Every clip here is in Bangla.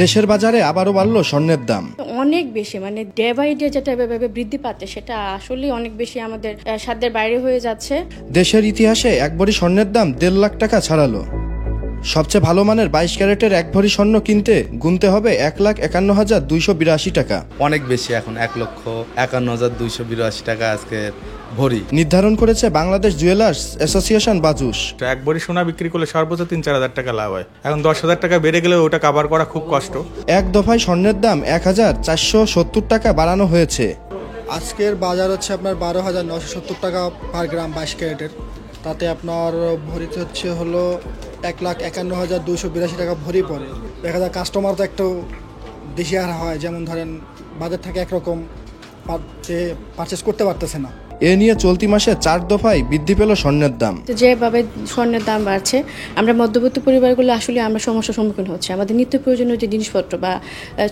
দেশের বাজারে আবারও বাড়ল স্বর্ণের দাম। অনেক বেশি, মানে ডে বাই ডে যেটা এভাবে বৃদ্ধি পাচ্ছে সেটা আসলে অনেক বেশি আমাদের সাধ্যের বাইরে হয়ে যাচ্ছে। দেশের ইতিহাসে এক ভরি স্বর্ণের দাম 1.5 লাখ টাকা ছাড়ালো। সবচেয়ে ভালো মানের 22 ক্যারেটের এক ভরি স্বর্ণ কিনতে গুনতে হবে 1,51,282 টাকা। অনেক বেশি, এখন 1,51,282 টাকা আজকে ভরি নির্ধারণ করেছে বাংলাদেশ জুয়েলার্স অ্যাসোসিয়েশন বাজুস। এক ভরি সোনা বিক্রি করলে সর্বোচ্চ 3-4 হাজার টাকা লাভ হয়। এখন 10,000 টাকা বেড়ে গেলে ওটা কাভার করা খুব কষ্ট। এক দফায় স্বর্ণের দাম 1,470 টাকা বাড়ানো হয়েছে। আজকের বাজার হচ্ছে আপনার 12,970 টাকা পার গ্রাম 22 ক্যারেটের। তাতে আপনার ভরিতে হলো 1,51,282 টাকা ভরি পড়ে। দেখা যায় কাস্টমার তো একটু বেশি আর হয়, যেমন ধরেন বাজার থেকে একরকম পারচেস করতে পারতেছে না। এ নিয়ে চলতি মাসে 4 দফায় বৃদ্ধি পেল স্বর্ণের দাম। যেভাবে স্বর্ণের দাম বাড়ছে, আমরা মধ্যবিত্ত পরিবারগুলো আসলে আমরা সমস্যার সম্মুখীন হচ্ছে। আমাদের নিত্য প্রয়োজনীয় যে জিনিসপত্র বা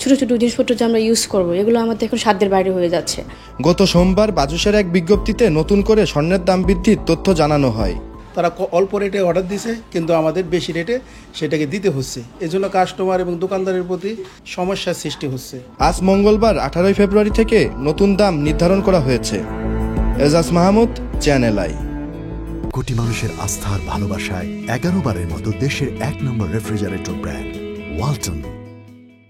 ছোট ছোট জিনিসপত্র যে আমরা ইউজ করবো, এগুলো আমাদের এখন সাধ্যের বাইরে হয়ে যাচ্ছে। গত সোমবার বাজুসের এক বিজ্ঞপ্তিতে নতুন করে স্বর্ণের দাম বৃদ্ধির তথ্য জানানো হয়। তারা অল্প রেটে অর্ডার দিছে, কিন্তু আমাদের বেশি রেটে সেটাকে দিতে হচ্ছে। এজন্য কাস্টমার এবং দোকানদারের প্রতি সমস্যার সৃষ্টি হচ্ছে। আজ মঙ্গলবার 18 ফেব্রুয়ারি থেকে নতুন দাম নির্ধারণ করা হয়েছে। Ejaz Mahmud, channel I. কোটি মানুষের আস্থার ভালোবাসায় 11 বারের মতো দেশের 1 নম্বর রেফ্রিজারেটর ব্র্যান্ড ওয়ালটন।